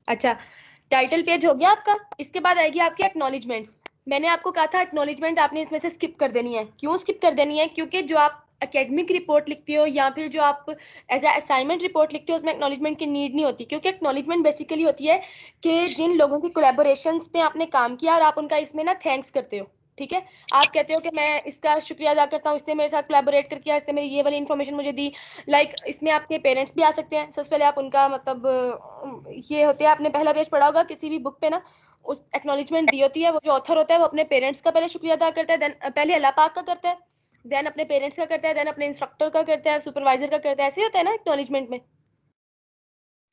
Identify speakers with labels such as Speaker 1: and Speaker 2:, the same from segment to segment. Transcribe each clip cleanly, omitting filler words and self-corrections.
Speaker 1: अच्छा, title page हो गया आपका। इसके बाद आएगी आपकी एक्नॉलेजमेंट्स। मैंने आपको कहा था एक्नॉलेजमेंट आपने इसमें से स्किप कर देनी है। क्यों स्किप कर देनी है? क्योंकि जो आप एकेडमिक रिपोर्ट लिखते हो या फिर जो आप एज असाइनमेंट रिपोर्ट लिखते हो उसमें एक्नॉलेजमेंट की नीड नहीं होती, क्योंकि एक्नॉलेजमेंट बेसिकली होती है कि जिन लोगों की कोलैबोरेशंस पे आपने काम किया और आप उनका इसमें ना थैंक्स करते हो। ठीक है, आप कहते हो कि मैं इसका शुक्रिया अदा करता हूँ, इसने मेरे साथ कोलैबोरेट कर किया, इसने मेरी ये वाली इन्फॉर्मेशन मुझे दी। इसमें आपके पेरेंट्स भी आ सकते हैं। सबसे पहले आप उनका मतलब ये होते हैं, आपने पहला पेज पढ़ा होगा किसी भी बुक पे ना, उस एक्नॉलेजमेंट दी होती है, वो जो ऑथर होता है वो अपने पेरेंट्स का पहले शुक्रिया अदा करता है, देन पहले अल्लाह पाक का करता है, देन अपने पेरेंट्स का करता है, देन अपने इंस्ट्रक्टर का करता है, सुपरवाइजर का करता है। ऐसे होता है ना एक्नॉलेजमेंट में,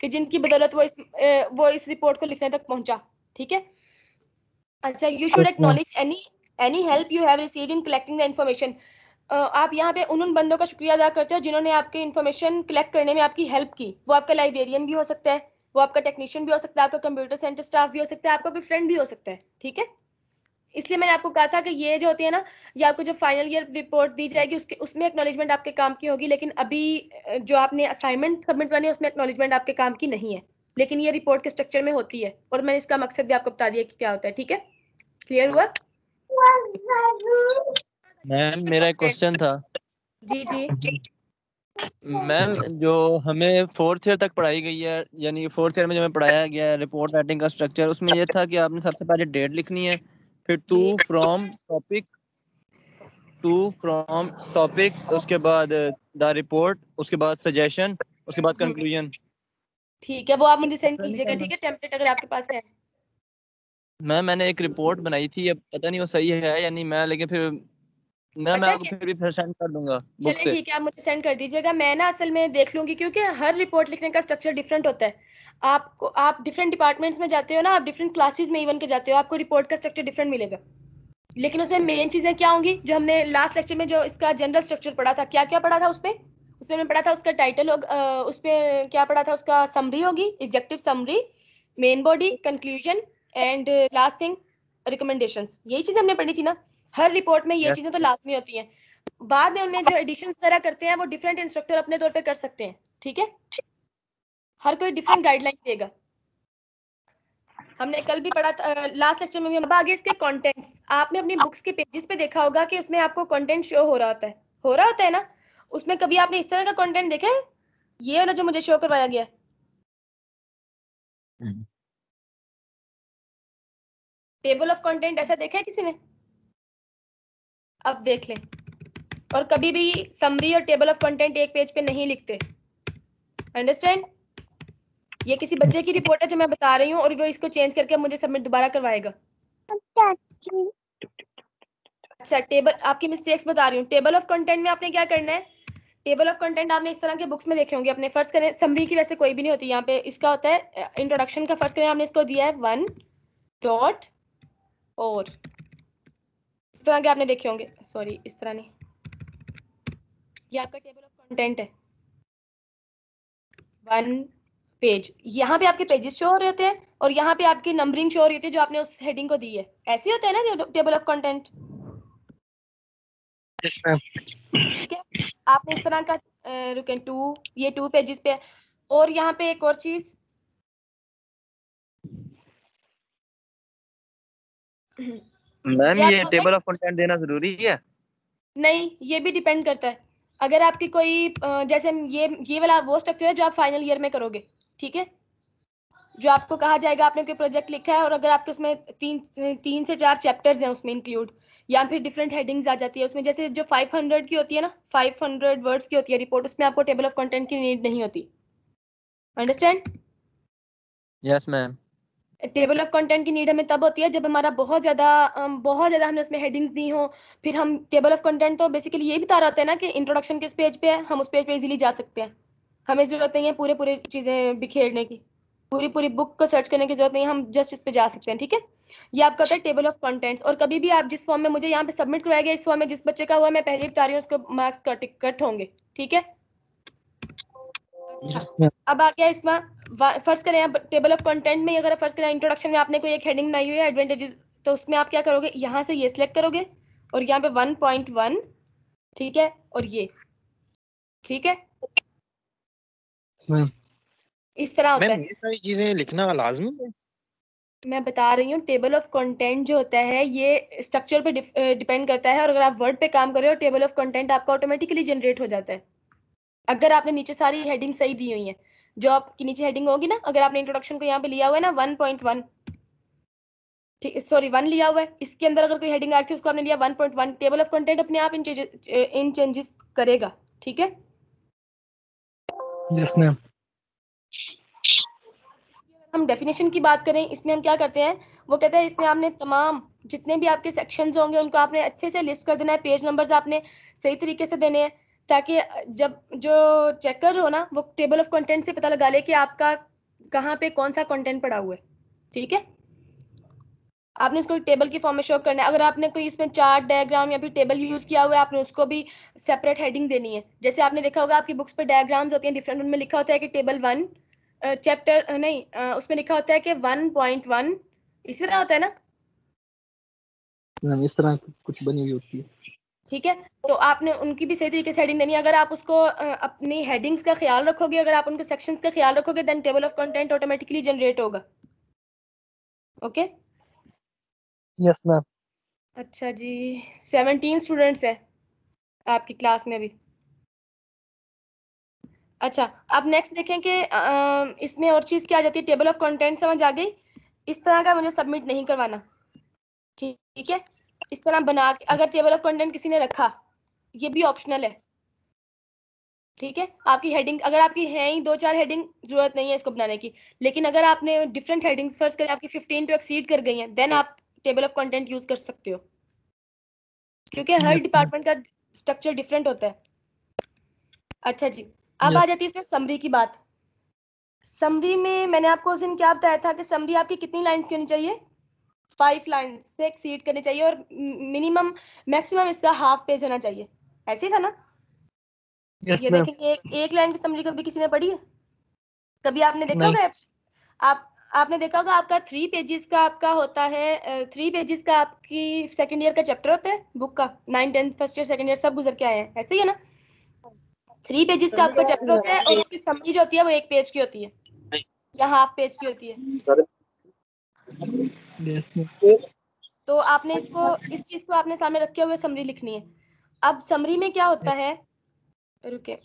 Speaker 1: कि जिनकी बदौलत वो इस रिपोर्ट को लिखने तक पहुंचा। ठीक है। अच्छा, you should acknowledge any help you have received in collecting the information. आप यहाँ पे उन बंदों का शुक्रिया अदा करते हो जिन्होंने आपके इन्फॉर्मेशन कलेक्ट करने में आपकी हेल्प की। वो आपका लाइब्रेरियन भी हो सकता है, वो आपका टेक्नीशियन भी हो सकता है, आपका कंप्यूटर सेंटर स्टाफ भी हो सकता है, आपका कोई फ्रेंड भी हो सकता है। ठीक है, इसलिए मैंने आपको कहा था कि ये जो होती है ना, ये आपको जब फाइनल ईयर रिपोर्ट दी जाएगी उसके उसमें एक्नॉलेजमेंट आपके काम की होगी, लेकिन अभी जो आपने असाइनमेंट सबमिट करनी है उसमें एक्नॉलेजमेंट आपके काम की नहीं है, लेकिन ये रिपोर्ट के स्ट्रक्चर में होती है और मैंने इसका मकसद भी आपको बता दिया कि क्या होता है। ठीक है, क्लियर हुआ?
Speaker 2: मैम मेरा एक क्वेश्चन था।
Speaker 1: जी जी।
Speaker 2: मैम जो हमें फोर्थ ईयर तक पढ़ाई गई है, यानी फोर्थ ईयर में जो हमें पढ़ाया गया है रिपोर्ट राइटिंग का स्ट्रक्चर, उसमें ये था कि आपने सबसे पहले डेट लिखनी है, फिर
Speaker 1: जी
Speaker 2: टू फ्रॉम टॉपिक, उसके बाद द रिपोर्ट, उसके बाद सजेशन, उसके बाद कंक्लूजन।
Speaker 1: ठीक है, वो आप मुझे सेंड कीजिएगा। ठीक है, टेम्पलेट अगर आपके पास है।
Speaker 2: मैम मैंने एक रिपोर्ट बनाई थी, अब पता नहीं वो सही है या नहीं, मैं लेकिन फिर मैं
Speaker 1: पता है
Speaker 2: आपको
Speaker 1: क्या,
Speaker 2: फिर भी फिर सेंड कर दूंगा बुक
Speaker 1: चले
Speaker 2: से।
Speaker 1: ठीक है, आप मुझे सेंड कर दीजिएगा, मैं ना असल में देख लूंगी, क्योंकि हर रिपोर्ट लिखने का स्ट्रक्चर डिफरेंट होता है। आपको आप डिफरेंट डिपार्टमेंट्स में जाते हो ना, आप डिफरेंट क्लासेस में इवन के जाते हो, आपको रिपोर्ट का स्ट्रक्चर डिफरेंट मिलेगा। लेकिन उसमें मेन चीजें क्या होंगी, जो हमने लास्ट लेक्चर में जो इसका जनरल स्ट्रक्चर पढ़ा था, क्या क्या पढ़ा था उसपे? उसमें मैंने पढ़ा था उसका टाइटल उसपे क्या पढ़ा था, उसका समरी होगी, executive summary, main body, conclusion and last thing recommendations. यही चीजें हमने पढ़ी थी ना। हर रिपोर्ट में ये
Speaker 2: यस।
Speaker 1: चीजें तो लाजमी होती हैं। बाद में उनमें जो एडिशंस वगैरह करते हैं वो डिफरेंट इंस्ट्रक्टर अपने तौर पे कर सकते हैं। ठीक है, हर कोई डिफरेंट गाइडलाइन देगा। हमने कल भी पढ़ा था, लास्ट लेक्चर में भी। अब आगे इसके कंटेंट्स, आपने अपनी बुक्स के पेजेस पे देखा होगा कि उसमें आपको कंटेंट शो हो रहा होता है, ना? उसमें कभी आपने इस तरह का कंटेंट देखा है, ये वाला जो मुझे शो करवाया गया? टेबल ऑफ कंटेंट ऐसा देखा है किसी ने? अब देख लें। और कभी भी समरी और टेबल ऑफ कंटेंट एक पेज पे नहीं लिखते। अंडरस्टैंड? ये किसी बच्चे की रिपोर्ट है जो मैं बता रही हूँ, और वो इसको चेंज करके मुझे सबमिट दोबारा करवाएगा। अच्छा, टेबल, आपकी मिस्टेक्स बता रही हूँ। टेबल ऑफ कंटेंट में आपने क्या करना है, टेबल ऑफ कंटेंट आपने इस तरह के बुक्स में देखे होंगे अपने। फर्स्ट करें, समरी की वैसे कोई भी नहीं होती यहाँ पे, इसका होता है इंट्रोडक्शन का। फर्स्ट करें, आपने इसको दिया है 1 डॉट, और इस तरह के आपने देखे होंगे। सॉरी, इस तरह नहीं, ये आपका टेबल ऑफ कंटेंट है, 1 पेज। यहाँ पे आपके पेजेस शो हो रहे होते हैं और यहाँ पे आपकी नंबरिंग शो हो रही होती है जो आपने उस हेडिंग को दी है। ऐसे होता है ना table of content?
Speaker 3: Yes ma'am.
Speaker 1: ठीक है, आपने इस तरह का रुकें, 2, ये 2 पेजेस पे है। और यहाँ पे एक और चीज,
Speaker 2: मैम
Speaker 1: ये
Speaker 2: ये
Speaker 1: आपका होता है,
Speaker 2: टेबल ऑफ कंटेंट देना जरूरी है?
Speaker 1: नहीं, ये भी डिपेंड करता है। अगर आपकी कोई जैसे ये वाला वो स्ट्रक्चर है जो आप फाइनल ईयर में करोगे। ठीक है, जो आपको कहा जाएगा, आपने कोई प्रोजेक्ट लिखा है और अगर आपके उसमें 3 से 4 चैप्टर्स हैं उसमें इंक्लूड, या फिर डिफरेंट हेडिंग्स आ जाती है उसमें, जैसे जो 500 की होती है ना, 500 वर्ड्स की होती है रिपोर्ट, उसमें आपको टेबल ऑफ कंटेंट की नीड नहीं होती। Understand?
Speaker 2: Yes ma'am.
Speaker 1: Table of content की नीड हमें तब होती है जब हमारा बहुत ज़्यादा हमने उसमें हेडिंग्स दी हो। फिर हम टेबल ऑफ कंटेंट तो बेसिकली यही बता रहा होता है ना कि इंट्रोडक्शन किस पेज पे है, हम उस पेज पे इजीली जा सकते हैं। हमें जरूरत नहीं है पूरे पूरे चीज़ें बिखेरने की, पूरी पूरी बुक को सर्च करने की जरूरत नहीं है, हम जस्ट इस पे जा सकते हैं। ठीक है, ये आपका होता है टेबल ऑफ कंटेंट्स। और कभी भी आप जिस फॉर्म में मुझे यहाँ पे सबमिट करवाया गया, इस फॉर्म में जिस बच्चे का हुआ, मैं पहले बता रही हूँ, उसको मार्क्स कट होंगे। ठीक है, अच्छा, अब आ गया इसमें फर्स्ट करें आप टेबल ऑफ कंटेंट में, अगर फर्स्ट करें इंट्रोडक्शन में आपने कोई एक हेडिंग बनाई हुई है एडवांटेजेस, तो उसमें आप क्या करोगे, यहाँ से ये सिलेक्ट करोगे और यहाँ पे 1.1, ठीक है, और ये, ठीक है,
Speaker 3: मैम
Speaker 1: इस तरह होता
Speaker 3: मैम
Speaker 1: है।
Speaker 3: ये सारी चीजें लिखना लाजमी है?
Speaker 1: मैं बता रही हूँ टेबल ऑफ कंटेंट जो होता है ये स्ट्रक्चर पे डिपेंड करता है, और अगर आप वर्ड पे काम कर रहे हो टेबल ऑफ कंटेंट आपका ऑटोमेटिकली जनरेट हो जाता है अगर आपने नीचे सारी हेडिंग सही दी हुई है। जो आपकी नीचे हेडिंग होगी ना, अगर आपने इंट्रोडक्शन को यहाँ पे लिया हुआ है ना 1.1, ठीक, सॉरी 1 लिया हुआ है, इसके अंदर अगर कोई हेडिंग आ रही है उसको आपने लिया 1.1, टेबल ऑफ कंटेंट अपने आप इन चेंजेस करेगा। ठीक है,
Speaker 4: यस मैम।
Speaker 1: हम डेफिनेशन की बात करें, इसमें हम क्या करते हैं, वो कहते हैं इसमें आपने तमाम जितने भी आपके सेक्शंस होंगे उनको आपने अच्छे से लिस्ट कर देना है, पेज नंबर्स आपने सही तरीके से देने हैं, ताकि जब जो चेकर हो ना वो टेबल ऑफ कंटेंट से पता लगा ले कि आपका कहाँ पे कौन सा कंटेंट पड़ा हुआ है। ठीक है, आपने इसको टेबल की फॉर्म में शो करना है। अगर आपने कोई इसमें चार्ट डायग्राम या फिर टेबल यूज किया हुआ है, आपने उसको भी सेपरेट हेडिंग देनी है। जैसे आपने देखा होगा आपकी बुक्स पे डायग्राम्स होती हैं डिफरेंट, उनमें लिखा होता है कि टेबल 1 चैप्टर नहीं, उसमें लिखा होता है कि 1.1, इसी तरह होता है ना।
Speaker 4: मैम इस तरह कुछ बनी हुई होती है।
Speaker 1: ठीक है, तो आपने उनकी भी सही तरीके से हेडिंग देनी है। अगर आप उसको अपनी हेडिंग्स का ख्याल रखोगे, अगर आप उनके सेक्शंस का ख्याल रखोगे, then table of content automatically generate होगा। Okay,
Speaker 4: yes ma'am.
Speaker 1: अच्छा जी, 17 स्टूडेंट्स है आपकी क्लास में भी। अच्छा, अब नेक्स्ट देखें कि इसमें और चीज क्या आ जाती है, टेबल ऑफ कंटेंट समझ आ गई। इस तरह का मुझे सबमिट नहीं करवाना, ठीक है। इस तरह बना के अगर टेबल ऑफ कंटेंट किसी ने रखा, ये भी ऑप्शनल है। ठीक है, आपकी हेडिंग अगर आपकी है ही 2-4 हेडिंग, जरूरत नहीं है इसको बनाने की। लेकिन अगर आपने डिफरेंट हेडिंग्स फर्स्ट कर आपकी 15 टू एक्सीड कर गई हैं, देन आप टेबल ऑफ कंटेंट यूज कर सकते हो, क्योंकि हर
Speaker 4: यस मैम।
Speaker 1: डिपार्टमेंट का स्ट्रक्चर डिफरेंट होता है। अच्छा जी, अब आ
Speaker 4: यस।
Speaker 1: जाती है इसमें समरी की बात। समरी में मैंने आपको उस दिन क्या बताया था कि समरी आपकी कितनी लाइंस की होनी चाहिए, 5 लाइंस से एक्सीड करनी चाहिए, और मिनिमम मैक्सिमम इसका हाफ पेज होना चाहिए, ऐसे ही था ना।
Speaker 4: यस
Speaker 1: ये
Speaker 4: मैम।
Speaker 1: देखें, एक लाइन की समरी कभी किसी ने पढ़ी है? कभी आपने देखा
Speaker 4: नहीं।
Speaker 1: होगा आप आपने देखा होगा आपका 3 पेजेस का आपका होता है, 3 पेजेस का आपकी सेकंड ईयर का चैप्टर होता है बुक का, 9 10 फर्स्ट ईयर सेकंड ईयर सब गुजर के आए हैं, ऐसे ही है ना। 3 पेजेस का आपका चैप्टर होता है और उसकी समरी जो होती है वो 1 पेज की होती है या हाफ पेज की होती है।
Speaker 4: Yes ma'am.
Speaker 1: तो आपने इसको इस चीज को आपने सामने रखे हुए समरी लिखनी है। अब समरी में क्या होता है, रुके,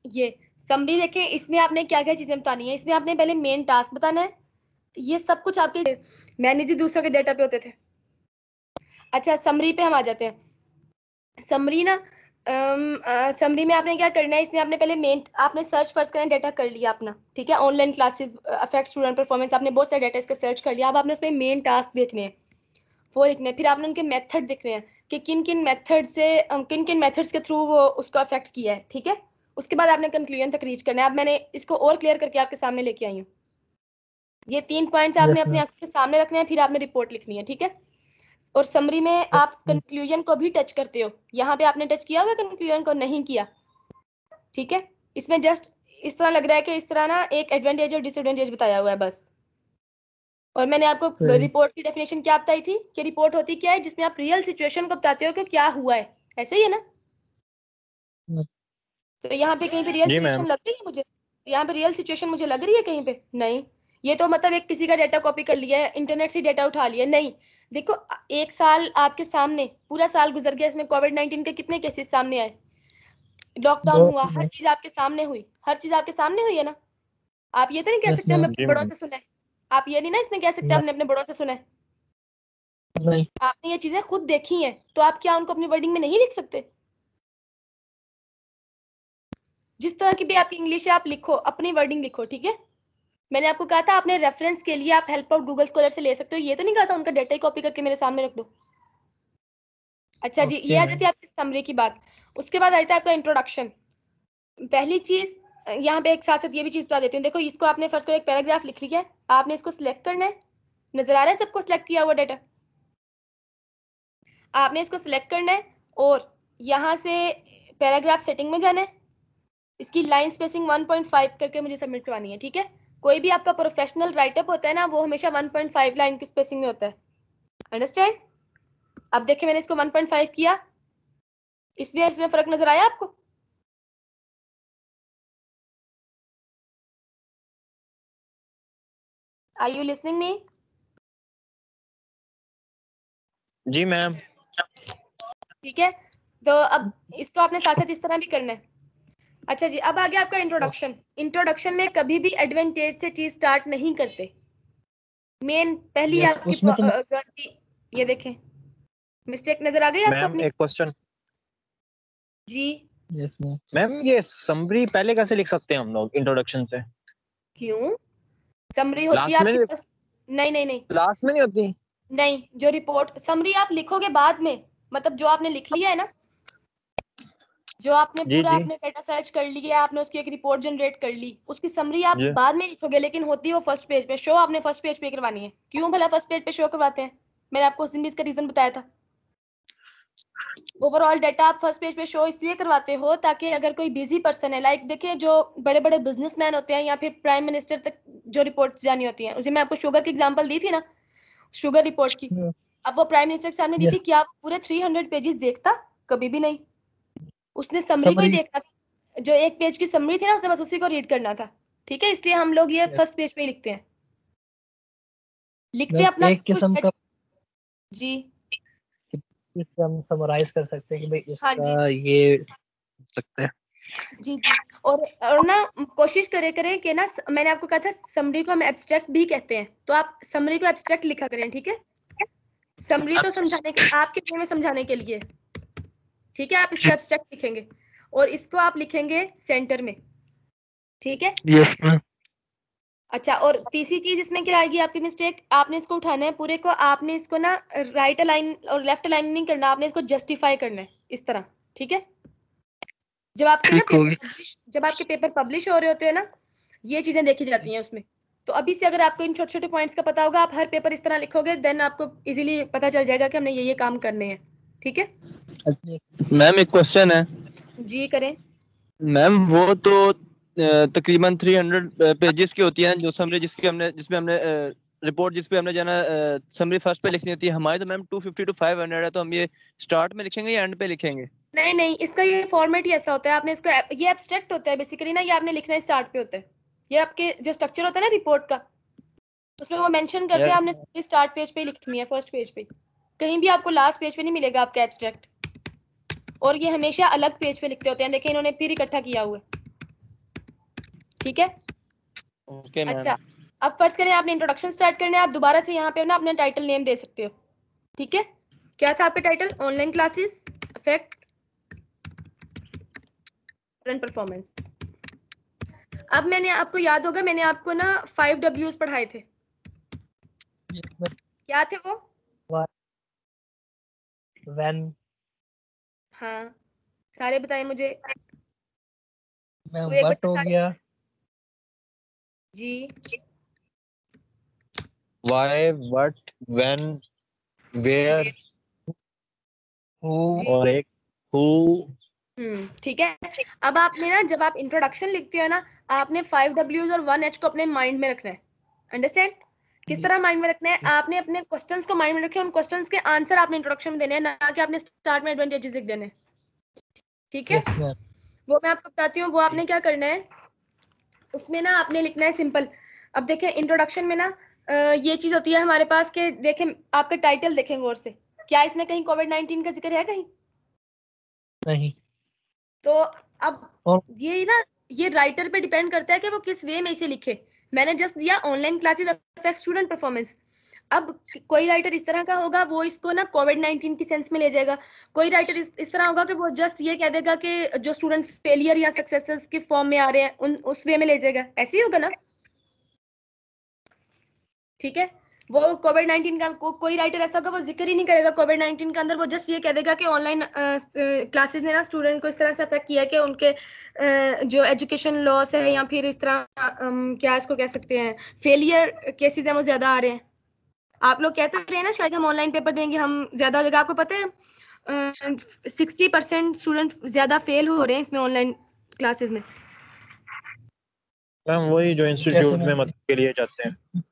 Speaker 1: ये समरी देखें, इसमें आपने क्या क्या चीजें बतानी है। इसमें आपने पहले मेन टास्क बताना है, ये सब कुछ आपके मैनेज दूसरों के डेटा पे होते थे। अच्छा, समरी पे हम आ जाते हैं। समरी ना, समरी में आपने क्या करना है, इसमें आपने पहले मेन आपने सर्च फर्स्ट करना, डेटा कर लिया अपना, ठीक है, online classes affect student performance, आपने बहुत सारे डेटा इसका सर्च कर लिया। अब आपने उसमें मेन टास्क देखने हैं, वो लिखने हैं। फिर आपने उनके मेथड देखने हैं कि किन किन मेथड से किन किन मेथड्स के थ्रू वो उसको अफेक्ट किया है, ठीक है। उसके बाद आपने कंक्लूजन तक रीच करना है। अब मैंने इसको और क्लियर करके आपके सामने लेके आई हूँ। ये 3 पॉइंट्स आपने
Speaker 4: यस
Speaker 1: अपने
Speaker 4: मैम।
Speaker 1: आंखों के सामने रखने हैं, फिर आपने रिपोर्ट लिखनी है, ठीक है। और समरी में आप कंक्लूजन को भी टच करते हो, यहाँ पे आपने टच किया हुआ कंक्लूजन को, नहीं किया, ठीक है। इसमें जस्ट इस तरह लग रहा है कि इस तरह ना एक एडवांटेज और डिसएडवांटेज बताया हुआ है बस। और मैंने आपको
Speaker 4: सही।
Speaker 1: रिपोर्ट की डेफिनेशन क्या बताई थी कि रिपोर्ट होती क्या है, जिसमें आप रियल सिचुएशन को बताते हो कि क्या हुआ है, ऐसे ही है ना। तो यहाँ पे कहीं पे रियल
Speaker 3: जी
Speaker 1: सिचुएशन
Speaker 3: मैम।
Speaker 1: लग रही है मुझे, यहाँ पे रियल सिचुएशन मुझे लग रही है कहीं पे, नहीं। ये तो मतलब एक किसी का डेटा कॉपी कर लिया है, इंटरनेट से डेटा उठा लिया, नहीं। देखो, एक साल आपके सामने पूरा साल गुजर गया, इसमें कोविड-19 के कितने केसेस सामने आए, लॉकडाउन
Speaker 4: दो
Speaker 1: हुआ, हर चीज आपके सामने हुई, हर चीज आपके सामने हुई है ना। आप ये तो नहीं कह
Speaker 4: यस
Speaker 1: सकते हमने
Speaker 4: मैम।
Speaker 1: अपने
Speaker 3: जी
Speaker 1: बड़ों
Speaker 3: मैम।
Speaker 1: से सुना है, आप ये नहीं ना इसमें कह सकते हमने अपने बड़ों से सुना है।
Speaker 4: नहीं।
Speaker 1: आपने ये चीजें खुद देखी हैं, तो आप क्या उनको अपनी वर्डिंग में नहीं लिख सकते? जिस तरह की भी आपकी इंग्लिश है आप लिखो, अपनी वर्डिंग लिखो, ठीक है। मैंने आपको कहा था अपने रेफरेंस के लिए आप हेल्प आउट गूगल स्कॉलर से ले सकते हो, ये तो नहीं कहा था उनका डेटा ही कॉपी करके मेरे सामने रख दो। अच्छा जी, ये
Speaker 4: ओके
Speaker 1: आ
Speaker 4: मैम।
Speaker 1: जाती है आपकी समरी की बात। उसके बाद आता है आपका इंट्रोडक्शन। पहली चीज, यहाँ पे एक साथ साथ ये भी चीज बता देती हूँ, देखो इसको आपने फर्स्ट को एक पैराग्राफ लिख लिया है, आपने इसको सिलेक्ट करना है, नजर आ रहा है सबको सिलेक्ट किया हुआ डेटा, आपने इसको सिलेक्ट करना है और यहाँ से पैराग्राफ सेटिंग में जाना है, इसकी लाइन स्पेसिंग 1.5 करके मुझे सबमिट करवानी है, ठीक है। कोई भी आपका प्रोफेशनल राइटअप होता है ना, वो हमेशा 1.5 लाइन की स्पेसिंग में होता है, अंडरस्टैंड। अब देखिए मैंने इसको 1.5 किया, इसमें फर्क नजर आया आपको? Are you listening me?
Speaker 3: जी मैम।
Speaker 1: ठीक है, तो अब इसको आपने साथ साथ इस तरह भी करना है। अच्छा जी, अब आ गया आपका इंट्रोडक्शन। इंट्रोडक्शन में कभी भी एडवांटेज से चीज स्टार्ट नहीं करते। मेन पहली
Speaker 4: यस,
Speaker 1: आपकी
Speaker 4: उसमें तो
Speaker 1: गलती, ये देखें, मिस्टेक नजर आ गई आपको
Speaker 3: मैम
Speaker 1: अपनी?
Speaker 3: एक क्वेश्चन।
Speaker 1: जी
Speaker 4: यस मैम।
Speaker 3: मैम ये समरी पहले कैसे लिख सकते हैं हम लोग इंट्रोडक्शन से?
Speaker 1: क्यों? समरी होती है
Speaker 3: लास्ट में
Speaker 1: आपकी first- नहीं नहीं नहीं
Speaker 3: लास्ट में नहीं होती?
Speaker 1: नहीं, जो रिपोर्ट समरी आप लिखोगे बाद में, मतलब जो आपने लिख लिया है ना, जो आपने
Speaker 3: जी
Speaker 1: पूरा
Speaker 3: जी
Speaker 1: आपने डेटा सर्च कर लिया, आपने उसकी एक रिपोर्ट जनरेट कर ली, उसकी समरी आप
Speaker 3: जी।
Speaker 1: बाद में लिखोगे, लेकिन होती है वो फर्स्ट पेज पे शो। आपने फर्स्ट पेज पे करवानी है। क्यों भला फर्स्ट पेज पे शो करवाते हैं? मैंने आपको उस दिन भी इसका रीजन बताया था। ओवरऑल डाटा आप फर्स्ट पेज पे शो इसलिए करवाते हो ताकि अगर कोई बिजी पर्सन है, लाइक देखिए जो बड़े बड़े बिजनेसमैन होते हैं या फिर प्राइम मिनिस्टर तक जो रिपोर्ट जानी होती है, उसे मैं आपको शुगर की एग्जांपल दी थी ना, शुगर रिपोर्ट की। अब वो प्राइम मिनिस्टर के सामने दी थी,
Speaker 4: यस,
Speaker 1: क्या आप पूरे 300 पेजेस देखता? कभी भी नहीं। उसने समरी को ही
Speaker 4: समरी।
Speaker 1: देखना था। जो एक पेज की समरी थी ना, उसने बस उसी को रीड करना था। ठीक है, इसलिए हम लोग ये
Speaker 4: यस
Speaker 1: फर्स्ट पेज पे ही लिखते हैं, लिखते
Speaker 4: मैम,
Speaker 1: अपना
Speaker 4: एक
Speaker 1: सब कुछ
Speaker 4: किस्म का
Speaker 1: जी
Speaker 4: इससे हम समराइज कर सकते हैं कि भाई
Speaker 1: हाँ जी
Speaker 4: इसका ये सकते हैं।
Speaker 1: जी जी। और ना कोशिश करें कि ना, मैंने आपको कहा था समरी को हम एब्स्ट्रैक्ट भी कहते हैं, तो आप समरी को एब्स्ट्रैक्ट लिखा करें। ठीक है, समरी तो समझाने के, आपके वे में समझाने के लिए। ठीक है, आप इसको एब्स्ट्रैक्ट लिखेंगे और इसको आप लिखेंगे सेंटर में। ठीक है,
Speaker 4: यस मैम।
Speaker 1: अच्छा, और तीसरी चीज इसमें क्या आएगी आपकी मिस्टेक, आपने इसको उठाना है पूरे को, आपने इसको ना राइट अलाइन और लेफ्ट अलाइन नहीं करना, आपने इसको जस्टिफाई करना है इस तरह। ठीक है, जब आपके ना
Speaker 4: ठीक
Speaker 1: पेपर
Speaker 4: होगी।
Speaker 1: पब्लिश, जब आपके पेपर पब्लिश हो रहे होते हैं ना, ये चीजें देखी जाती हैं उसमें। तो अभी से अगर आपको इन छोटे छोटे पॉइंट्स का पता होगा, आप हर पेपर इस तरह लिखोगे, देन आपको इजीली पता चल जाएगा कि हमने ये काम करने हैं। ठीक है,
Speaker 2: मैम एक क्वेश्चन है।
Speaker 1: जी करें।
Speaker 2: मैम वो तो तकरीबन 300 पेजेस की होती हैं जो समरी, जिसमें हमने रिपोर्ट जिस पे हमने जाना समरी फर्स्ट पे लिखनी होती है। हमारी तो मैम 250 to 500 है, तो हम ये स्टार्ट में लिखेंगे या एंड पे लिखेंगे?
Speaker 1: नहीं नहीं, इसका ये फॉर्मेट ही ऐसा होता है। आपने इसको, ये एब्स्ट्रैक्ट होता है बेसिकली ना, ये आपने लिखना है स्टार्ट पे होता है। ये आपके जो स्ट्रक्चर होता है ना रिपोर्ट का, उसमें वो मेंशन करते हैं
Speaker 2: यस।
Speaker 1: आपने स्टार्ट पेज पे ही लिखनी है, फर्स्ट पेज पे। कहीं भी आपको लास्ट पेज पे नहीं मिलेगा आपका एब्स्ट्रैक्ट। और ये हमेशा अलग पेज पे लिखते होते हैं, देखिए इन्होंने फिर इकट्ठा किया हुआ है। ठीक है,
Speaker 2: ओके मैम।
Speaker 1: अच्छा, अब फर्स्ट करें आपने इंट्रोडक्शन स्टार्ट करना है। आप दोबारा से यहाँ पे ना अपना टाइटल नेम दे सकते हो। ठीक है, क्या था आपका title? Online classes effect run performance. अब मैंने आपको याद होगा, मैंने आपको ना 5 Ws पढ़ाए थे। क्या थे वो?
Speaker 4: व्हेन।
Speaker 1: हाँ, सारे बताए मुझे।
Speaker 4: मैम
Speaker 1: कोई एक
Speaker 4: व्हाट
Speaker 1: बच्चा
Speaker 4: हो
Speaker 1: सारे,
Speaker 4: गया।
Speaker 1: जी
Speaker 3: why what when where
Speaker 4: who.
Speaker 1: जी
Speaker 3: और एक हु।
Speaker 1: ठीक है। अब आपने ना, जब आप इंट्रोडक्शन लिखते हो ना, आपने 5 Ws और 1 H को अपने माइंड में रखना है। अंडरस्टैंड? किस तरह माइंड में रखना है? आपने अपने क्वेश्चंस को माइंड में रखे, उन क्वेश्चंस के आंसर आपने इंट्रोडक्शन में देने हैं, ना कि आपने स्टार्ट में एडवांटेजेस लिख देने हैं। ठीक है,
Speaker 4: यस मैम।
Speaker 1: वो मैं आपको बताती हूँ। वो आपने क्या करना है, उसमें ना आपने लिखना है सिंपल। अब देखें इंट्रोडक्शन में ना ये चीज होती है हमारे पास के, देखें आपका टाइटल देखें गौर से, क्या इसमें कहीं कोविड-19 का जिक्र है कहीं?
Speaker 4: नहीं।
Speaker 1: तो अब
Speaker 4: और
Speaker 1: ये ना, ये राइटर पे डिपेंड करता है कि वो किस वे में इसे लिखे। मैंने जस्ट दिया online classes affect student performance. अब कोई राइटर इस तरह का होगा, वो इसको ना कोविड-19 की सेंस में ले जाएगा। कोई राइटर इस तरह होगा कि वो जस्ट ये कह देगा कि जो स्टूडेंट फेलियर या सक्सेसेस के फॉर्म में आ रहे हैं, उन उस वे में ले जाएगा। ऐसे ही होगा ना? ठीक है, वो कोविड-19 का कोई राइटर ऐसा होगा, वो जिक्र ही नहीं करेगा कोविड-19 के अंदर। वो जस्ट ये कह देगा कि ऑनलाइन क्लासेस ने ना स्टूडेंट को इस तरह से अफेक्ट किया है कि उनके जो एजुकेशन लॉस है, या फिर इस तरह क्या इसको कह सकते हैं, फेलियर केसेस हैं वो ज्यादा आ रहे हैं। आप लोग कहते रहे हैं ना शायद हम ऑनलाइन पेपर देंगे, हम ज्यादा जगह, आपको पता है 60% स्टूडेंट ज्यादा फेल हो रहे हैं इसमें ऑनलाइन क्लासेस में।
Speaker 3: मैम वही जो
Speaker 4: कैसे
Speaker 3: इंस्टीट्यूट में
Speaker 4: मैम।
Speaker 3: मतलब के लिए जाते हैं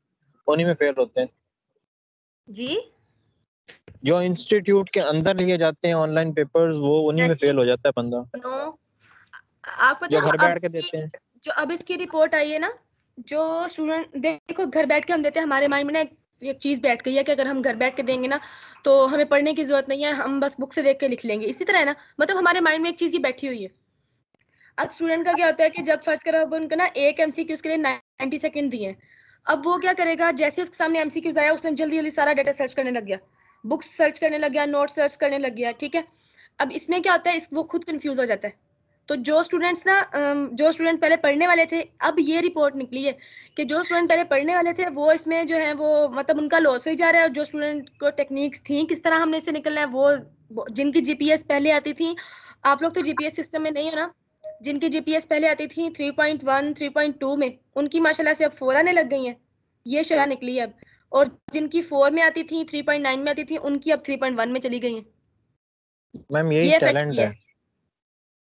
Speaker 3: उन्हीं में फेल होते हैं।
Speaker 1: जी
Speaker 3: जो इंस्टीट्यूट के अंदर लिए जाते हैं ऑनलाइन पेपर्स वो उन्हीं में
Speaker 1: नहीं,
Speaker 3: फेल हो जाता है बंदा,
Speaker 1: नो, आपको पता
Speaker 3: जो
Speaker 1: है
Speaker 3: घर बैठ के देते हैं।
Speaker 1: जो अब इसकी रिपोर्ट आई है ना, जो स्टूडेंट देखो घर बैठ के हम देते हैं, हमारे माइंड में ना एक चीज बैठ गई है कि अगर हम घर बैठ के देंगे ना तो हमें पढ़ने की जरूरत नहीं है, हम बस बुक से देख के लिख लेंगे। इसी तरह है ना, मतलब हमारे माइंड में एक चीज ही बैठी हुई है। अब स्टूडेंट का क्या होता है कि जब फर्स्ट करा उनको ना एक एमसीक्यू के लिए 90 सेकंड दिए, अब वो क्या करेगा, जैसे उसके सामने एमसीक्यूज आया उसने जल्दी जल्दी सारा डाटा सर्च करने लग गया, बुक्स सर्च करने लग गया, नोट सर्च करने लग गया, ठीक है। अब इसमें क्या होता है, वो खुद कंफ्यूज हो जाता है। तो जो स्टूडेंट्स ना जो स्टूडेंट पहले पढ़ने वाले थे, अब ये रिपोर्ट निकली है कि जो स्टूडेंट पहले पढ़ने वाले थे वो इसमें जो है वो मतलब उनका लॉस हो जा रहा है, और जो स्टूडेंट को टेक्निक्स थी किस तरह हमने इससे निकलना है, वो जिनकी जीपीएस पहले आती थी, आप लोग तो जीपीएस सिस्टम में नहीं हो ना, जिनकी जीपीएस पहले आती थी 3.1 3.2 में, उनकी माशाल्लाह से अब 4 आने लग गई हैं, ये शरह निकली है अब। और जिनकी 4 में आती थी, 3.9 में आती थी, उनकी अब 3.1 में चली गई हैं।
Speaker 3: मैम यही
Speaker 1: ये इफेक्ट
Speaker 3: टैलेंट
Speaker 1: किया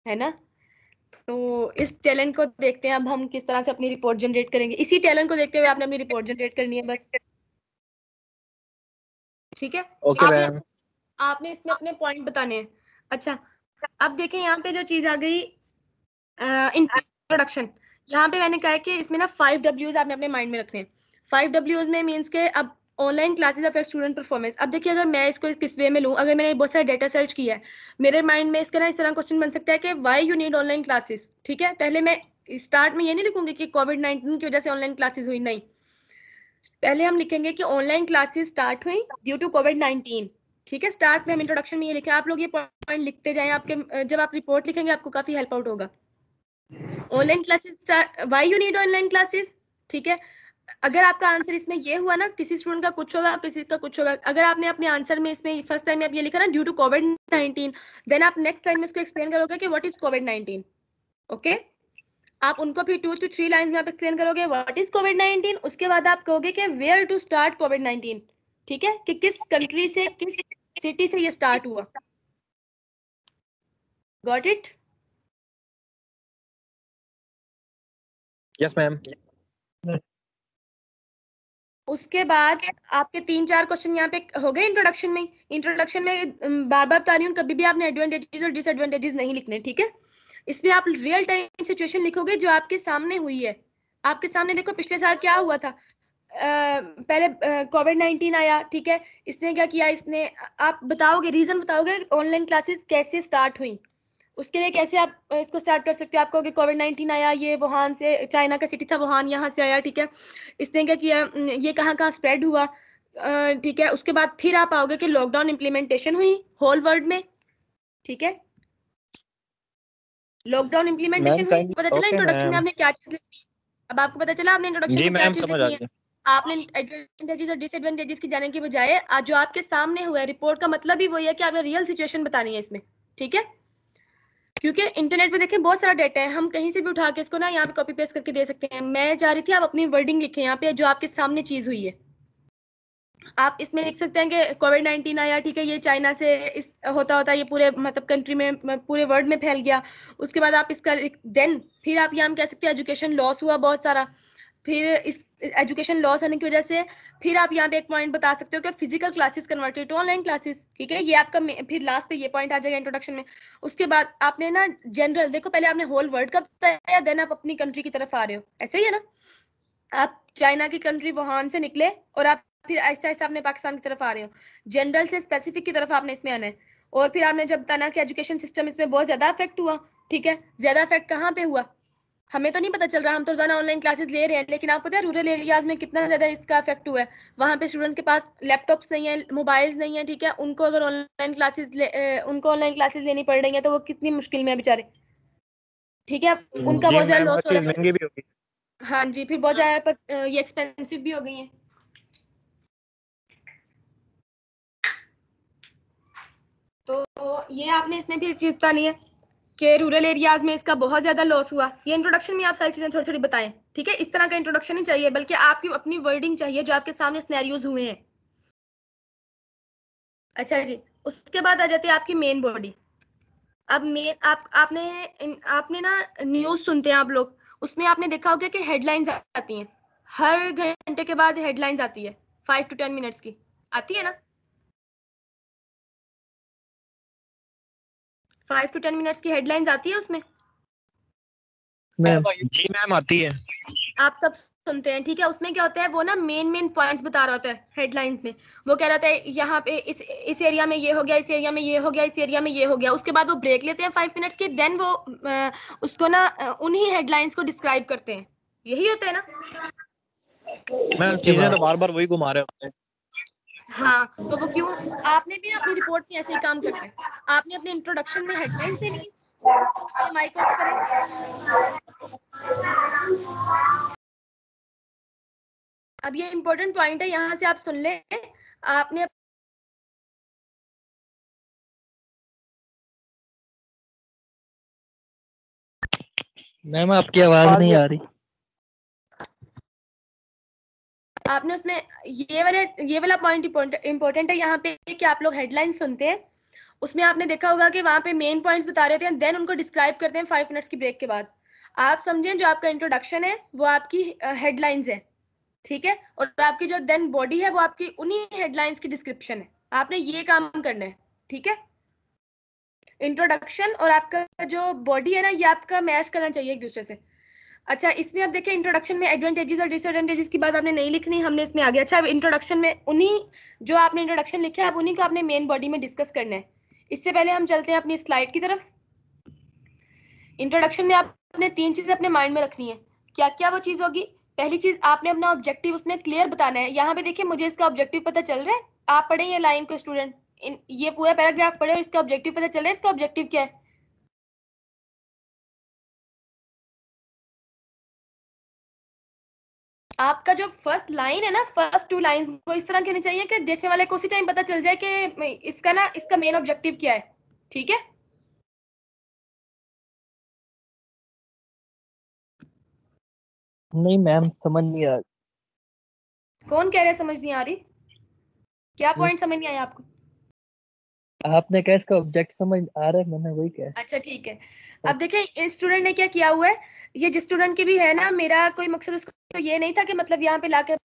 Speaker 1: है ना। तो इस टैलेंट को देखते हैं अब हम किस तरह से अपनी रिपोर्ट जनरेट करेंगे। इसी टैलेंट को देखते हुए आपने अपनी रिपोर्ट जनरेट करनी है बस, ठीक है।
Speaker 3: ओके
Speaker 1: आपने
Speaker 3: मैम।
Speaker 1: आपने इसमें अपने पॉइंट बताने हैं। अच्छा, अब देखें यहाँ पे जो चीज आ गई इंट्रोडक्शन। यहाँ पे मैंने कहा है कि इसमें ना 5 W's आपने अपने माइंड में रखने हैं। 5 W's में मीन्स के अब online classes affect student performance. अब देखिए अगर मैं इसको किस वे में लूँ, अगर मैंने बहुत सारा डेटा सर्च किया है, मेरे माइंड में इसका ना इस तरह क्वेश्चन बन सकता है कि why you need online classes, ठीक है। पहले मैं स्टार्ट में ये नहीं लिखूंगी कि कोविड-19 की वजह से ऑनलाइन क्लासेस हुई, नहीं। पहले हम लिखेंगे कि ऑनलाइन क्लासेस स्टार्ट हुई ड्यू टू कोविड-19, ठीक है। स्टार्ट में हम इंट्रोडक्शन में ये लिखे, आप लोग ये पॉइंट लिखते जाएं, आपके जब आप रिपोर्ट लिखेंगे आपको काफी हेल्प आउट होगा। Online classes start, why you need online classes, ठीक है। अगर आपका आंसर इसमें ये हुआ ना, किसी स्टूडेंट का कुछ होगा, किसी का कुछ होगा, अगर आपने अपने आंसर में इसमें फर्स्ट टाइम में आप ये लिखा ना ड्यू टू कोविड-19, देन आप नेक्स्ट टाइम में इसको एक्सप्लेन करोगे कि व्हाट इज कोविड-19, ओके। आप उनको फिर 2 to 3 लाइंस में आप एक्सप्लेन करोगे व्हाट इज कोविड-19, उसके बाद आप कहोगे कि वेयर टू स्टार्ट कोविड-19, ठीक है, कि किस कंट्री से, किस सिटी से ये स्टार्ट हुआ। Got it.
Speaker 3: Yes ma'am.
Speaker 1: उसके बाद आपके 3-4 क्वेश्चन यहाँ पे हो गए इंट्रोडक्शन में। इंट्रोडक्शन में बार बार बता रही हूँ, कभी भी आपने एडवांटेजेस और डिसएडवांटेजेस नहीं लिखने, ठीक है। इसमें आप रियल टाइम सिचुएशन लिखोगे जो आपके सामने हुई है। आपके सामने देखो पिछले साल क्या हुआ था, पहले कोविड-19 आया, ठीक है। इसने क्या किया, इसने आप बताओगे, रीजन बताओगे ऑनलाइन क्लासेस कैसे स्टार्ट हुई। उसके लिए कैसे आप इसको स्टार्ट कर सकते हो, आप कहोगे कोविड-19 आया, ये वुहान से, चाइना का सिटी था वुहान, यहाँ से आया, ठीक है। इसने क्या किया, ये कहाँ कहाँ स्प्रेड हुआ, ठीक है। उसके बाद फिर आप आओगे कि लॉकडाउन इम्प्लीमेंटेशन हुई होल वर्ल्ड में, ठीक है। लॉकडाउन इम्प्लीमेंटेशन हुई, पता चला
Speaker 3: ओके
Speaker 1: इंट्रोडक्शन में
Speaker 3: मैम।
Speaker 1: आपने क्या चीज लिखनी है। अब आपको पता चला आपने इंट्रोडक्शन
Speaker 3: जी
Speaker 1: में क्या
Speaker 3: मैम
Speaker 1: चीज
Speaker 3: समझ आ
Speaker 1: लिखनी है।
Speaker 3: गया।
Speaker 1: आपने एडवांटेजेस और डिसएडवांटेजेस की जाने की बजाय आज जो आपके सामने हुआ है, रिपोर्ट का मतलब ही वही है कि आपने रियल सिचुएशन बतानी है इसमें, ठीक है। क्योंकि इंटरनेट पे देखें बहुत सारा डाटा है, हम कहीं से भी उठा के इसको ना यहाँ पे कॉपी पेस्ट करके दे सकते हैं। मैं चाह रही थी आप अपनी वर्डिंग लिखें यहाँ पे जो आपके सामने चीज हुई है। आप इसमें लिख सकते हैं कि कोविड-19 आया, ठीक है, ये चाइना से इस होता होता ये पूरे मतलब कंट्री में, पूरे वर्ल्ड में फैल गया। उसके बाद आप इसका देन फिर आप यहाँ कह सकते हैं एजुकेशन लॉस हुआ बहुत सारा। फिर इस एजुकेशन लॉस होने की वजह से फिर आप यहाँ पे एक पॉइंट बता सकते हो कि physical classes converted to online classes, ठीक है। ये आपका फिर लास्ट पे ये पॉइंट आ जाएगा इंट्रोडक्शन में। उसके बाद आपने ना जनरल देखो, पहले आपने होल वर्ल्ड का बताया, देन आप अपनी कंट्री की तरफ आ रहे हो, ऐसे ही है ना। आप चाइना की कंट्री वुहान से निकले और आप फिर आहिस्ता आहिस्ता अपने पाकिस्तान की तरफ आ रहे हो, जनरल से स्पेसिफिक की तरफ आपने इसमें आना है। और फिर आपने जब बताना कि एजुकेशन सिस्टम इसमें बहुत ज्यादा अफेक्ट हुआ, ठीक है। ज्यादा अफेक्ट कहाँ पे हुआ हमें तो नहीं पता चल रहा, हम तो रोजाना ऑनलाइन क्लासेस ले रहे हैं, लेकिन आपको पता है रूरल एरियाज में कितना ज्यादा इसका अफेक्ट हुआ है। वहां पे स्टूडेंट के पास लैपटॉप्स नहीं है, मोबाइल्स नहीं है, ठीक है। उनको अगर उनको ऑनलाइन क्लासेस लेनी पड़ रही है तो वो कितनी मुश्किल में है बेचारे, ठीक है। उनका
Speaker 3: जी
Speaker 1: बहुत ज्यादा
Speaker 3: मैम हर
Speaker 1: लॉस हो
Speaker 3: चीज
Speaker 1: रहा
Speaker 3: महंगी भी होगी।
Speaker 1: है। हाँ जी, फिर बहुत ज्यादा पर ये एक्सपेंसिव भी हो गई है। तो ये आपने इसमें भी चीज बतानी है कि रूरल एरियाज में इसका बहुत ज्यादा लॉस हुआ। ये इंट्रोडक्शन में आप सारी चीजें थोड़ी थोड़ी बताएं, ठीक है। इस तरह का इंट्रोडक्शन नहीं चाहिए, बल्कि आपकी अपनी वर्डिंग चाहिए जो आपके सामने सिनेरियोज हुए हैं। अच्छा जी, उसके बाद आ जाती है आपकी मेन बॉडी। अब मेन आपने ना न्यूज सुनते हैं आप लोग, उसमें आपने देखा होगा कि हेडलाइंस आती हैं, हर घंटे के बाद हेडलाइंस आती है, 5 to 10 मिनट्स की आती है ना। 5 to 10 मिनट्स की हेडलाइंस आती है उसमें।
Speaker 3: मैम जी मैम आती है।
Speaker 1: आप सब सुनते हैं, ठीक है। उसमें क्या होता है, वो ना मेन पॉइंट्स बता रहा होता है हेडलाइंस में। वो कह रहा था यहाँ पे इस एरिया में ये हो गया, इस एरिया में ये हो गया, इस एरिया में ये हो गया। उसके बाद वो ब्रेक लेते हैं 5 मिनट्स की, देन वो उसको ना उन्हीं हेडलाइंस को डिस्क्राइब करते हैं। यही होता है ना
Speaker 3: मैम? चीजें तो बार बार वही घुमा रहे होते हैं।
Speaker 1: हाँ, तो वो क्यों, आपने भी अपनी रिपोर्ट में ऐसे ही काम करना है। आपने अपने इंट्रोडक्शन में हेडलाइंस देनी है। अपने माइक ऑफ करें। अब ये इंपॉर्टेंट पॉइंट है, यहाँ से आप सुन ले। आपने
Speaker 4: मैम आपकी आवाज नहीं आ रही।
Speaker 1: आपने उसमें ये वाला पॉइंट इंपॉर्टेंट है यहाँ पे कि आप लोग हेडलाइन सुनते हैं। उसमें आपने देखा होगा कि वहां पे मेन पॉइंट्स बता रहे होते हैं, देन उनको डिस्क्राइब करते हैं 5 मिनट्स की ब्रेक के बाद। आप समझें, जो आपका इंट्रोडक्शन है वो आपकी हेडलाइंस है, ठीक है, और आपकी जो देन बॉडी है वो आपकी उन्हीं हेडलाइंस की डिस्क्रिप्शन है। आपने ये काम करना है, ठीक है। इंट्रोडक्शन और आपका जो बॉडी है ना, ये आपका मैच करना चाहिए एक दूसरे से। अच्छा, इसमें आप देखिए इंट्रोडक्शन में एडवांटेजेस और डिसएडवांटेजेस की बात आपने नहीं लिखनी, हमने इसमें आ गया। अच्छा, इंट्रोडक्शन में उन्हीं जो आपने इंट्रोडक्शन लिखा है, अब उन्हीं को आपने मेन बॉडी में डिस्कस करना है। इससे पहले हम चलते हैं अपनी स्लाइड की तरफ। इंट्रोडक्शन में आपने 3 चीजें अपने माइंड में रखनी है। क्या क्या वो चीज होगी? पहली चीज, आपने अपना ऑब्जेक्टिव उसमें क्लियर बताना है। यहाँ पे देखिए, मुझे इसका ऑब्जेक्टिव पता चल रहा है। आप पढ़े ये लाइन को स्टूडेंट, ये पूरा पैराग्राफ पढ़े और इसका ऑब्जेक्टिव पता चल रहा है। इसका ऑब्जेक्टिव क्या है? आपका जो फर्स्ट लाइन है ना, फर्स्ट 2 लाइन वो इस तरह की होनी चाहिए कि देखने वाले को उसी टाइम पता चल जाए कि इसका मेन ऑब्जेक्टिव क्या है, ठीक है।
Speaker 4: नहीं मैम समझ नहीं आ
Speaker 1: कौन कह रहे हैं समझ नहीं आ रही? क्या पॉइंट समझ नहीं आया आपको?
Speaker 4: आपने कहा इसका ऑब्जेक्ट समझ आ रहा है, मैंने वही कहा।
Speaker 1: अच्छा, ठीक है। अब देखिए, इस स्टूडेंट ने क्या किया हुआ है, ये जिस स्टूडेंट की भी है ना, मेरा कोई मकसद उसको तो ये नहीं था कि मतलब यहाँ पे लाके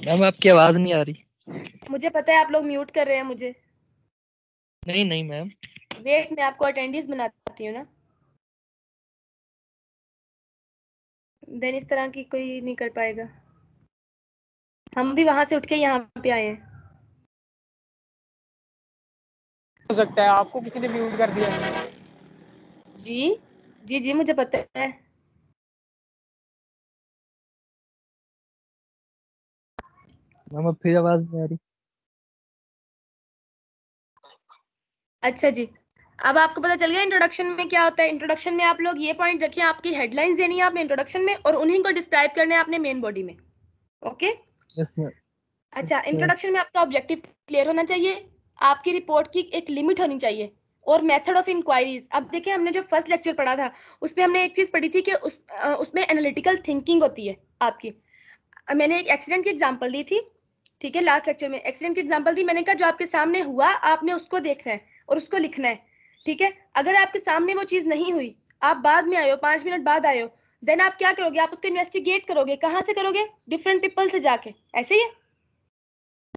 Speaker 4: मैम आपकी आवाज नहीं आ रही।
Speaker 1: मुझे पता है आप लोग म्यूट कर रहे हैं मुझे।
Speaker 4: नहीं नहीं मैम।
Speaker 1: वेट, मैं आपको अटेंडेंस बनाती हूँ ना, देन इस तरह की कोई नहीं कर पाएगा। हम भी वहां से उठ के यहाँ पे आए हैं।
Speaker 5: हो सकता है आपको किसी ने म्यूट कर दिया है।
Speaker 1: जी जी जी, मुझे पता है।
Speaker 4: मैम अब फिर आवाज नहीं आ रही।
Speaker 1: अच्छा जी, अब आपको पता चल गया इंट्रोडक्शन में क्या होता है। इंट्रोडक्शन में आप लोग ये पॉइंट रखिए, आपकी हेडलाइंस देनी है आपने इंट्रोडक्शन में और उन्हीं को डिस्क्राइब करना है आपने मेन बॉडी में। ओके।
Speaker 4: Yes ma'am.
Speaker 1: अच्छा, इंट्रोडक्शन में आपका ऑब्जेक्टिव क्लियर होना चाहिए, आपकी रिपोर्ट की एक लिमिट होनी चाहिए, और मेथड ऑफ इंक्वायरीज। अब देखिए, हमने जो फर्स्ट लेक्चर पढ़ा था उसमें हमने एक चीज पढ़ी थी कि उसमें एनालिटिकल थिंकिंग होती है आपकी। मैंने एक एक्सीडेंट की एग्जांपल दी थी, ठीक है। लास्ट लेक्चर में एक्सीडेंट की एग्जांपल दी, मैंने कहा जो आपके सामने हुआ आपने उसको देखना है और उसको लिखना है, ठीक है। अगर आपके सामने वो चीज नहीं हुई, आप बाद में आए हो, 5 मिनट बाद आए हो, देन आप क्या करोगे? आप उसको इन्वेस्टिगेट करोगे। कहाँ से करोगे? डिफरेंट पीपल से जाके, ऐसे ही है।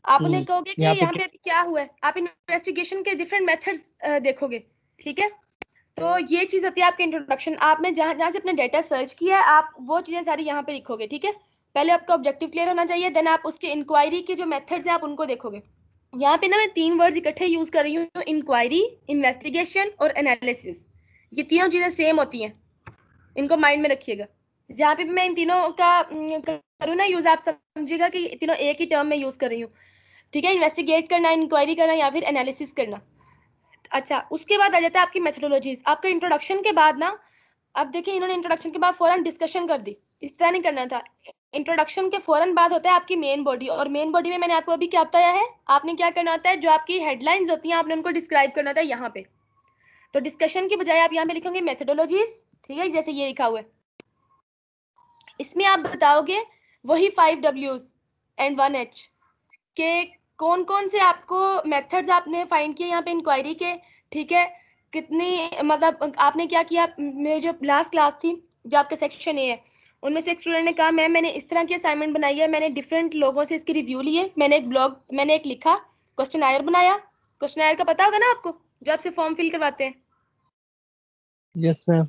Speaker 1: आप उन्हें कहोगे कि
Speaker 4: यहाँ पे
Speaker 1: यहाँ पे अभी क्या हुआ है, आप इन्वेस्टिगेशन के डिफरेंट मेथड्स देखोगे, ठीक है। तो ये चीज होती है आपके इंट्रोडक्शन। आपने जहाँ जहाँ से अपने डेटा सर्च किया है, आप वो चीजें सारी यहाँ पे लिखोगे, ठीक है। पहले आपका ऑब्जेक्टिव क्लियर होना चाहिए, देन आप उसके इंक्वायरी के जो मेथड्स हैं आप उनको देखोगे। यहाँ पे ना मैं 3 वर्ड्स इकट्ठे यूज कर रही हूँ, इंक्वायरी, इन्वेस्टिगेशन और एनालिसिस। ये तीनों चीजें सेम होती हैं, इनको माइंड में रखिएगा। जहाँ पे भी मैं इन तीनों का करूँ ना यूज, आप समझिएगा कि तीनों एक ही टर्म में यूज कर रही हूँ, ठीक है। इन्वेस्टिगेट करना, इंक्वायरी करना या फिर एनालिसिस करना। अच्छा, उसके बाद आ जाता है आपकी मेथोडोलॉजीज। आपका इंट्रोडक्शन के बाद ना, अब देखिए इन्होंने इंट्रोडक्शन के बाद फौरन डिस्कशन कर दी, इस तरह नहीं करना था। इंट्रोडक्शन के फौरन बाद होता है आपकी मेन बॉडी, और मेन बॉडी में मैंने आपको अभी क्या बताया है, आपने क्या करना होता है, जो आपकी हेडलाइंस होती हैं आपने उनको डिस्क्राइब करना होता है यहाँ पे। तो डिस्कशन की बजाय आप यहाँ पे लिखोगे मेथोडोलॉजीज, ठीक है, जैसे ये लिखा हुआ है। इसमें आप बताओगे वही 5 Ws एंड 1 H के कौन कौन से आपको मेथड्स आपने फाइंड किए यहाँ पे इंक्वायरी के, ठीक है। कितनी मतलब आपने क्या किया, मेरी जो लास्ट क्लास थी, जो आपका सेक्शन ए है, उनमें से एक स्टूडेंट ने कहा मैम मैंने इस तरह की असाइनमेंट बनाई है, मैंने डिफरेंट लोगों से इसकी रिव्यू लिए, मैंने एक लिखा, क्वेश्चन आयर बनाया। क्वेश्चन आयर का पता होगा ना आपको, जो आपसे फॉर्म फिल करवाते हैं।
Speaker 4: Yes ma'am.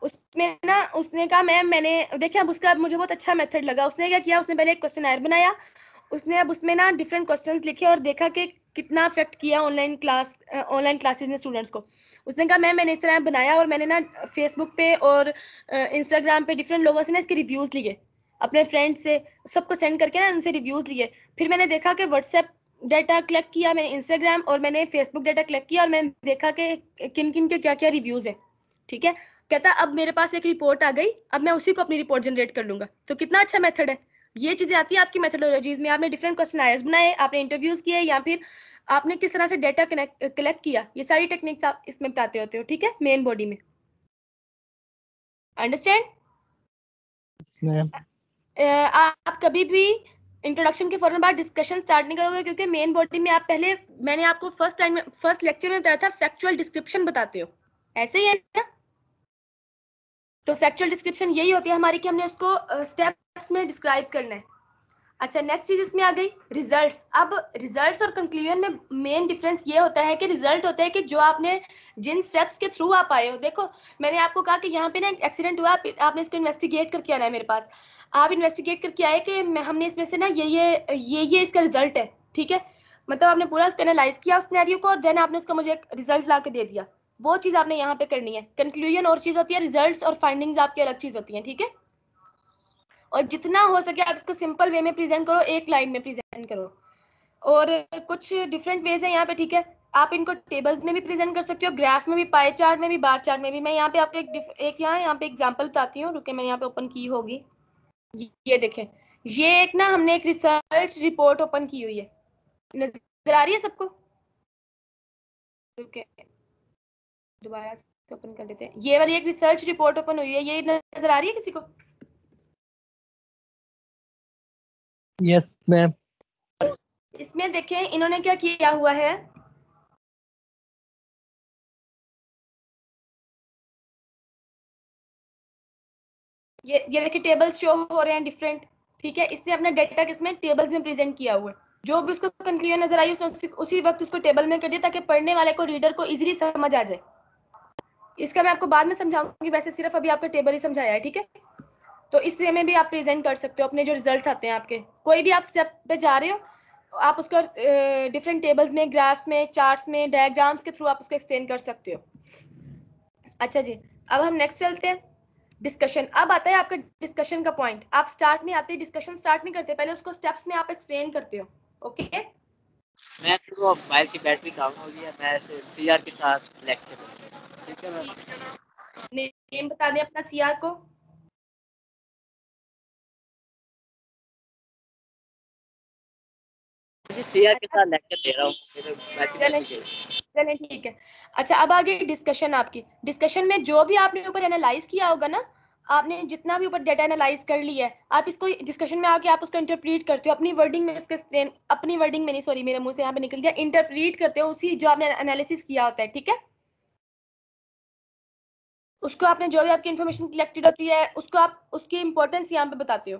Speaker 1: उसमें ना उसने कहा मैम मैंने देखिए, अब उसका मुझे बहुत अच्छा मेथड लगा। उसने क्या किया, उसने पहले एक क्वेश्चनर बनाया, उसने अब उसमें ना डिफरेंट क्वेश्चंस लिखे और देखा कि कितना अफेक्ट किया ऑनलाइन क्लासेस ने स्टूडेंट्स को। उसने कहा मैम मैंने इस तरह बनाया और मैंने ना फेसबुक पे और इंस्टाग्राम पे डिफरेंट लोगों से ना इसके रिव्यूज लिए, अपने फ्रेंड से सबको सेंड करके ना उनसे रिव्यूज लिए। फिर मैंने देखा कि व्हाट्सएप डाटा कलेक्ट किया, मैंने इंस्टाग्राम और मैंने फेसबुक डाटा कलेक्ट किया और मैंने देखा कि किन किन के क्या क्या रिव्यूज है। ठीक है, कहता अब मेरे पास एक रिपोर्ट आ गई, अब मैं उसी को अपनी रिपोर्ट जनरेट कर लूंगा। तो कितना अच्छा मेथड है। ये चीजें आती है आपकी मेथोडोलॉजीज में। आपने डिफरेंट क्वेश्चनायर्स बनाए, आपने इंटरव्यूज किए, या फिर आपने किस तरह से डाटा कलेक्ट किया, ये सारी टेक्निक्स आप इसमें बताते होते हो। ठीक है, मेन बॉडी में। अंडरस्टैंड?
Speaker 4: Yes ma'am.
Speaker 1: आप कभी भी इंट्रोडक्शन के फौरन बाद डिस्कशन स्टार्ट नहीं करोगे, क्योंकि मेन बॉडी में आप पहले, मैंने आपको फर्स्ट लेक्चर में बताया था, फैक्चुअल डिस्क्रिप्शन बताते हो, ऐसे ही है ना? तो फैक्चुअल डिस्क्रिप्शन यही होती है हमारी कि हमने उसको स्टेप्स में डिस्क्राइब करना है। अच्छा, नेक्स्ट चीज इसमें आ गई रिजल्ट्स। अब रिजल्ट्स और कंक्लूजन में मेन डिफरेंस ये होता है कि रिजल्ट होता है कि जो आपने जिन स्टेप्स के थ्रू आप आए हो। देखो मैंने आपको कहा कि यहाँ पे ना एक्सीडेंट हुआ, आपने इसको इन्वेस्टिगेट करके आना है मेरे पास। आप इन्वेस्टिगेट करके आए कि हमने इसमें से ना ये इसका रिजल्ट है। ठीक है, मतलब आपने पूरा उसको एनालाइज किया उस सिनेरियो को और देन आपने उसका मुझे एक रिजल्ट ला के दे दिया। वो चीज आपने यहाँ पे करनी है। कंक्लूजन और चीज होती है, रिजल्ट्स और फाइंडिंग्स आपकी अलग चीज होती है। ठीक है, और जितना हो सके आप इसको सिंपल वे में प्रेजेंट करो, एक लाइन में प्रेजेंट करो। और कुछ डिफरेंट वेज है यहाँ पे। ठीक है, आप इनको टेबल्स में भी प्रेजेंट कर सकते हो, ग्राफ में भी, पाई चार्ट में भी, बार चार्ट में भी। मैं यहाँ पे आपको यहाँ पे एग्जांपल बताती हूँ, रुके मैं यहाँ पे ओपन की होगी। ये देखें, ये एक ना हमने एक रिसर्च रिपोर्ट ओपन की हुई है, नजर आ रही है सबको? रुके दोबारा से ओपन कर लेते हैं। ये वाली एक रिसर्च रिपोर्ट ओपन हुई है, ये नजर आ रही है किसी को?
Speaker 4: Yes ma'am.
Speaker 1: इसमें देखें इन्होंने क्या किया हुआ है, ये देखिए टेबल्स शो हो रहे हैं डिफरेंट। ठीक है, इसने अपना डाटा किसमें, टेबल्स में प्रेजेंट किया हुआ है। जो भी उसको कंक्लूजन नजर आई उसने उसी वक्त उसको टेबल में कर दिया, ताकि पढ़ने वाले को, रीडर को इजीली समझ आ जाए। इसका मैं आपको बाद में समझाऊंगी, वैसे सिर्फ अभी आपका टेबल ही समझाया है। ठीक है, तो इस वे में भी आप प्रेजेंट कर सकते हो अपने जो रिजल्ट्स आते हैं आपके। कोई भी आप स्टेप पे जा रहे हो, आप उसको डिफरेंट टेबल्स में, ग्राफ्स में, चार्ट्स में, डायग्राम्स के थ्रू आप उसको एक्सप्लेन कर सकते हो। अच्छा जी, अब हम नेक्स्ट चलते हैं, डिस्कशन। अब आता है आपका डिस्कशन का पॉइंट। आप स्टार्ट में आते ही डिस्कशन स्टार्ट नहीं करते, पहले उसको स्टेप्स में आप एक्सप्लेन करते हो। ओके,
Speaker 6: मैं वो मोबाइल की बैटरी डाउन हो गई है, मैं ऐसे सीआर के साथ लेक्चर करूंगा। ठीक है मैम?
Speaker 1: नेम बता दें अपना सीआर को।
Speaker 6: जी सीआर के साथ लेक्चर दे रहा हूँ, मेरे मोबाइल की बैटरी गई।
Speaker 1: चलें ठीक है। अच्छा, अब आगे डिस्कशन आपकी। डिस्कशन में जो भी आपने ऊपर एनालाइज किया होगा ना, आपने जितना भी ऊपर डाटा एनालाइज कर लिया है, आप इसको डिस्कशन में आके आप उसको इंटरप्रीट करते हो अपनी वर्डिंग में, उसके अपनी वर्डिंग में नहीं, सॉरी मेरे मुंह से यहाँ पे निकल गया, इंटरप्रीट करते हो उसी जो आपने एनालिसिस किया होता है। ठीक है, उसको आपने जो भी आपकी इन्फॉर्मेशन कलेक्टेड होती है उसको आप उसकी इंपॉर्टेंस यहाँ पे बताते हो।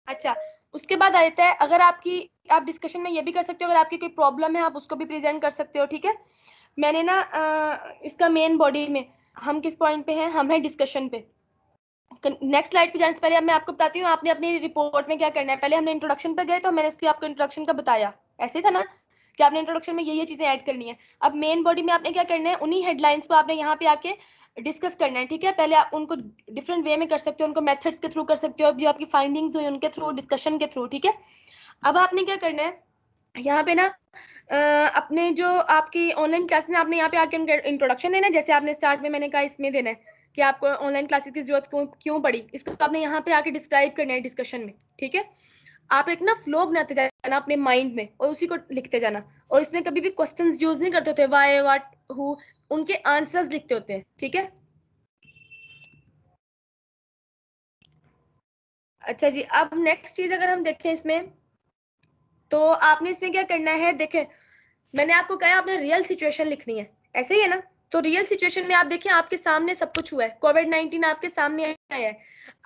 Speaker 1: अच्छा, उसके बाद आ जाता है, अगर आपकी, आप डिस्कशन में ये भी कर सकते हो, अगर आपकी कोई प्रॉब्लम है आप उसको भी प्रेजेंट कर सकते हो। ठीक है, मैंने ना इसका मेन बॉडी में हम किस पॉइंट पे हैं, हम हैं डिस्कशन पे। नेक्स्ट स्लाइड पे जाने से पहले अब मैं आपको बताती हूँ आपने अपनी रिपोर्ट में क्या करना है। पहले हमने इंट्रोडक्शन पे गए तो मैंने उसकी आपको इंट्रोडक्शन का बताया, ऐसे था ना कि आपने इंट्रोडक्शन में ये चीजें ऐड करनी है। अब मेन बॉडी में आपने क्या करना है, उन्हीं हेडलाइंस को आपने यहाँ पे आके डिस्कस करना है। ठीक है, पहले आप उनको डिफरेंट वे में कर सकते हो, उनको मेथड्स के थ्रू कर सकते हो, जो आपकी फाइंडिंग्स हुई उनके थ्रू, डिस्कशन के थ्रू। ठीक है, अब आपने क्या करना है यहाँ पे ना, अपने जो आपकी ऑनलाइन क्लास में आपने यहाँ पे आके इंट्रोडक्शन देना है, जैसे आपने स्टार्ट में मैंने कहा इसमें देना है कि आपको ऑनलाइन क्लासेस की जरूरत क्यों पड़ी, इसको आपने यहाँ पे आके डिस्क्राइब करना है डिस्कशन में। ठीक है, आप एक ना फ्लो बनाते जाना अपने माइंड में और उसी को लिखते जाना, और इसमें कभी भी क्वेश्चंस यूज नहीं करते होते, व्हाई, व्हाट, हु, उनके आंसर्स लिखते होते हैं। ठीक है, अच्छा जी, अब नेक्स्ट चीज अगर हम देखें इसमें, तो आपने इसमें क्या करना है, देखें मैंने आपको कहा आपने रियल सिचुएशन लिखनी है, ऐसे ही है ना? तो रियल सिचुएशन में आप देखें आपके सामने सब कुछ हुआ है, कोविड-19 आपके सामने आया है,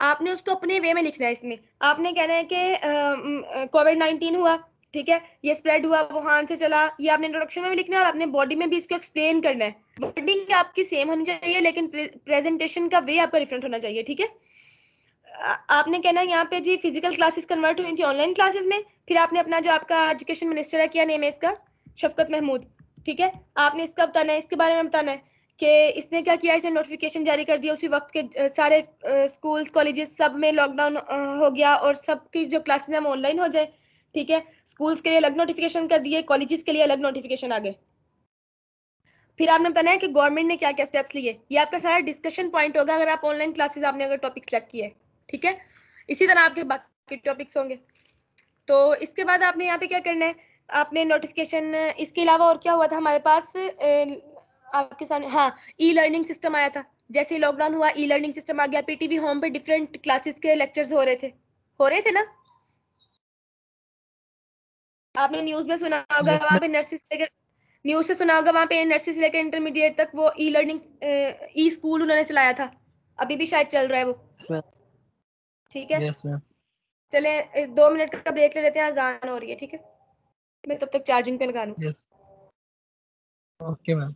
Speaker 1: आपने उसको अपने वे में लिखना है। इसमें आपने कहना है कि कोविड-19 हुआ, ठीक है, ये स्प्रेड हुआ वहां से चला, ये आपने इंट्रोडक्शन में भी लिखना है और आपने बॉडी में भी इसको एक्सप्लेन करना है। वर्डिंग आपकी सेम होनी चाहिए लेकिन प्रेजेंटेशन का वे आपका डिफरेंट होना चाहिए, ठीक है। आपने कहना है यहाँ पे जी फिजिकल क्लासेस कन्वर्ट हुई थी ऑनलाइन क्लासेस में, फिर आपने अपना जो आपका एजुकेशन मिनिस्टर है, क्या नेम है इसका, शफकत महमूद, ठीक है, आपने इसका बताना है, इसके बारे में बताना है कि इसने क्या किया, इसे नोटिफिकेशन जारी कर दिया उसी वक्त के सारे स्कूल्स कॉलेजेस सब में लॉकडाउन हो गया और सबकी जो क्लासेस हैं वो ऑनलाइन हो जाए, ठीक है। स्कूल्स के लिए अलग नोटिफिकेशन कर दिए, कॉलेजेस के लिए अलग नोटिफिकेशन आ गए। फिर आपने बताना है कि गवर्नमेंट ने क्या क्या स्टेप्स लिए, ये आपका सारा डिस्कशन पॉइंट होगा अगर आप ऑनलाइन क्लासेस आपने अगर टॉपिक सेलेक्ट किया है, ठीक है। इसी तरह आपके बाकी टॉपिक्स होंगे। तो इसके बाद आपने यहाँ पे क्या करना है, आपने नोटिफिकेशन, इसके अलावा और क्या हुआ था हमारे पास आपके सामने, हाँ, ई लर्निंग सिस्टम आया था। जैसे ही लॉकडाउन हुआ ई लर्निंग सिस्टम आ गया, पीटीवी होम पे डिफरेंट क्लासेस के लेक्चर्स हो रहे थे ना। आपने न्यूज में सुना होगा
Speaker 4: Yes,
Speaker 1: वहाँ पे नर्सेस से लेकर, न्यूज से सुना होगा वहाँ पे नर्सेस से लेकर इंटरमीडिएट तक वो ई लर्निंग ई स्कूल उन्होंने चलाया था, अभी भी शायद चल रहा है वो, ठीक है।
Speaker 4: yes, ma'am.
Speaker 1: चले 2 मिनट का ब्रेक ले लेते हैं, अजान हो रही है, ठीक है। मैं तब तक चार्जिंग पे लगा लूँ।
Speaker 4: Yes. Okay, ma'am.